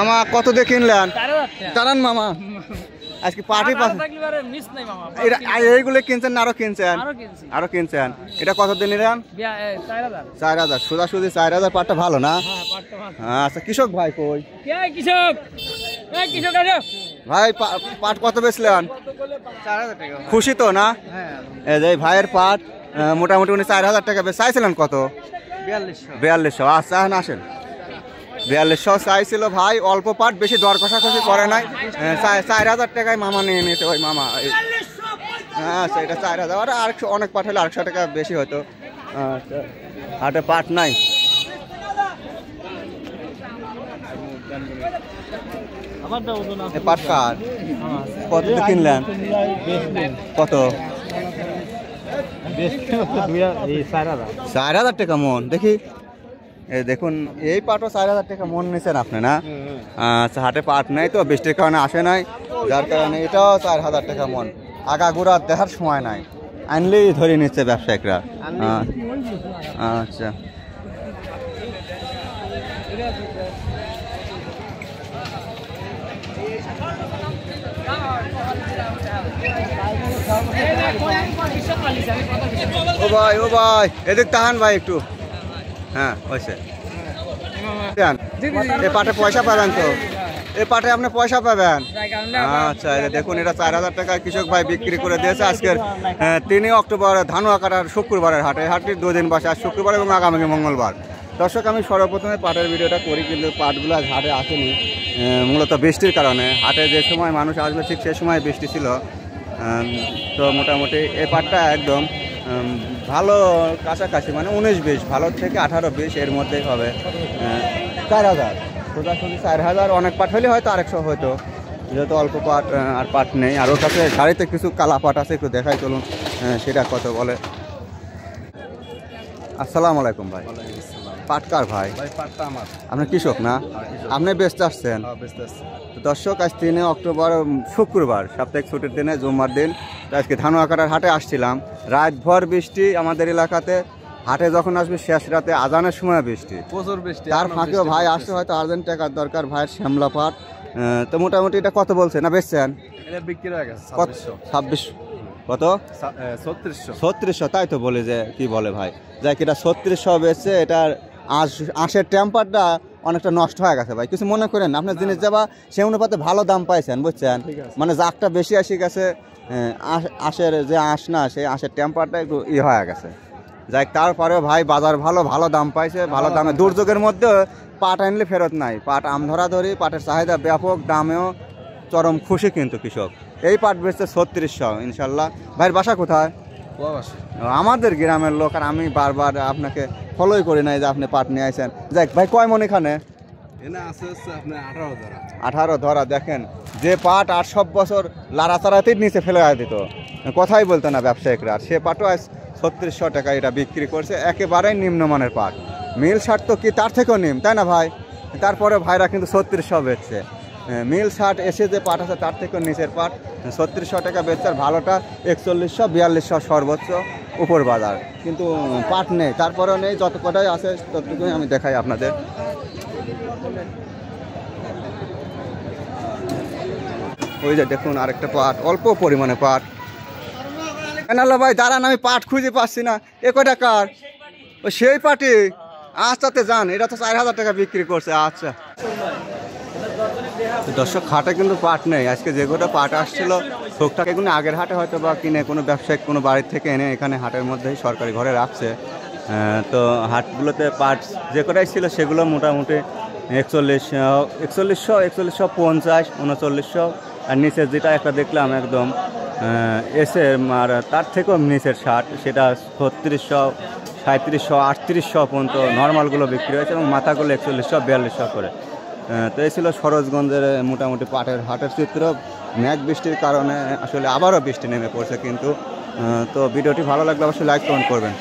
মামা কত দিয়ে কিনলেন? জানান মামা আজকে পার্টি এইগুলো কিনছেন না আরো কিনছেন? এটা কত দিয়ে নিলেন? 4000 সোজাসুজি 4000। পাটটা ভালো না? আচ্ছা কৃষক ভাই কই? ভাই পাট কত বেচলেন? 4000 টাকা। খুশি তো না? এই ভাইয়ের পাট মোটামুটি উনি 4000 টাকা চাইছিলেন কত? 4200। আচ্ছা আসেন 4200 চাইছিল ভাই। অল্প পাট, বেশি দর কষাকষি করে নাই। 4000 টাকায় মামা নিয়ে নিয়েছে ওই মামা। আচ্ছা এটা 4000। আর অনেক পাট হলে 800 টাকা বেশি হতো। আচ্ছা হাটে পাট নাই। পাট কার কত কিনলেন? কত? 4000 টাকা মন। দেখি এই দেখুন এই পাটও 4000 টাকা মন নিয়েছেন আপনি না? আচ্ছা হাটে পাট নাই তো, বৃষ্টির কারণে আসে নাই, যার কারণে এটাও 4000 টাকা মন। আগাগোড়া দেখার সময় নাই, আনলেই ধরে নিচ্ছে ব্যবসায়িকরা। আচ্ছা ও ভাই এদিক তাহান ভাই একটু। হ্যাঁ হয়েছে। এই পাটে পয়সা পাবেন তো? এই পাটে আপনি পয়সা পাবেন। আচ্ছা দেখুন এটা 4000 টাকা কৃষক ভাই বিক্রি করে দিয়েছে আজকের 3 অক্টোবর ধানুয়া কাটার শুক্রবারের হাটে। হাটটির 2 দিন বসে, আজ শুক্রবার এবং আগামী মঙ্গলবার। দর্শক আমি সর্বপ্রথমে পাটের ভিডিওটা করি, কিন্তু পাটগুলো আজ হাটে আসেনি মূলত বৃষ্টির কারণে। হাটে যে সময় মানুষ আসবে ঠিক সে সময় বৃষ্টি ছিল। তো মোটামুটি এই পাটটা একদম ভালো কাছাকাছি, মানে 19-20, ভালো থেকে 18-20 এর মধ্যেই হবে। 4000 সোজাসুজি 4000। অনেক পাট হলে হয়তো 100 হয়তো, যেহেতু অল্প পাট আর পাট নেই। আর ওর কাছে শাড়িতে কিছু কালা পাট আছে, একটু দেখাই চলুন সেটা কত বলে। আসসালামু আলাইকুম ভাই। পাটকার ভাই? পাটটা আমার। আপনি কৃষক না? আপনি বেচতে আসছেন? দর্শক আজ 3 অক্টোবর শুক্রবার, সাপ্তাহিক ছুটির দিনে, জুম্মার দিন। আজকে ধানুয়া কাটার হাটে আসছিলাম। রাতভর বৃষ্টি আমাদের এলাকাতে। হাটে যখন আসবে শেষ রাতে আজানের সময় বৃষ্টি, প্রচুর বৃষ্টি। তার ফাঁকেও ভাই আসছে, হয়তো আর্জেন্ট টাকার দরকার ভাইয়ের শ্যামলা পাট। তো মোটামুটি এটা কত বলছেন না বেচছেন? বিক্রি হয়ে গেছে 26। কত? 3600। তাই তো বলে যে কি বলে ভাই, যাই কি এটা 3600 বেচছে। এটার আঁশের টেম্পারটা অনেকটা নষ্ট হয়ে গেছে ভাই, কিছু মনে করেন। আপনার জিনিস যাবা সে অনুপাতে ভালো দাম পাইছেন, বুঝছেন? মানে জাকটা বেশি আসি গেছে, আঁশের যে আঁশ না, সেই আঁশের টেম্পারটা একটু হয়ে গেছে। যাই তারপরেও ভাই বাজার ভালো দাম পাইছে, ভালো দামে। দুর্যোগের মধ্যে পাট আনলে ফেরত নাই। পাট আমধরাধরি, পাটের চাহিদা ব্যাপক, দামেও চরম খুশি কিন্তু কৃষক। এই পাট বেচছে 3600 ইনশাল্লাহ। ভাইয়ের বাসা কোথায়? আমাদের গ্রামের লোক, আর আমি বারবার আপনাকে ফলোই করি নাই যে আপনি পাট নিয়ে আসেন। যাক ভাই কয় মন এখানে? 18 ধরা। দেখেন যে পাট 800 বছর লাড়াচাড়াতেই নিচে ফেলে দিত, কথাই বলতো না ব্যবসায়িকরা, আর সে পাটও আজ 3600 টাকা এটা বিক্রি করছে। একেবারেই নিম্নমানের পাট। মিল শার্ট তো কি তার থেকেও নিম, তাই না ভাই? তারপরে ভাইরা কিন্তু 3600 বেচছে। মিল শার্ট এসে যে পাট আছে তার থেকেও নিচের পাট 3600 টাকা বেচছে। আর ভালোটা 4100, 4200 সর্বোচ্চ উপর বাজার। কিন্তু পাট নেই, তারপরেও নেই। যত কটাই আছে ততটুকুই আমি দেখাই আপনাদের। ওই যে দেখুন আরেকটা পাট, অল্প পরিমাণে পাট। এনালা ভাই দাঁড়ান, আমি পাট খুঁজে পাচ্ছি না। এ কয় টাকার? ও সেই পাটি। আচ্ছাতে যান, এটা তো 4000 টাকা বিক্রি করছে। আচ্ছা দর্শক হাটে কিন্তু পাট নেই আজকে। যে গোটা পাট আসছিল টুকটাক এগুলো আগের হাটে হয়তো বা কিনে কোনো ব্যবসায়িক কোনো বাড়ির থেকে এনে এখানে হাটের মধ্যেই সরকারি ঘরে রাখছে। তো হাটগুলোতে পাট যে কটাই ছিল সেগুলো মোটামুটি 4100, 4150, 3900। আর নিচের যেটা একটা দেখলাম একদম এসে আর তার থেকেও নিচের 60, সেটা 3600, 3700, 3800 পর্যন্ত নর্মালগুলো বিক্রি হয়েছে, এবং মাথাগুলো 4100, 4200 করে। তো এই ছিল সরোজগঞ্জের মোটামুটি পাটের হাটের চিত্র। মেঘ বৃষ্টির কারণে আসলে আবারও বৃষ্টি নেমে পড়ছে কিন্তু। তো ভিডিওটি ভালো লাগলে অবশ্যই লাইক কমেন্ট করবেন।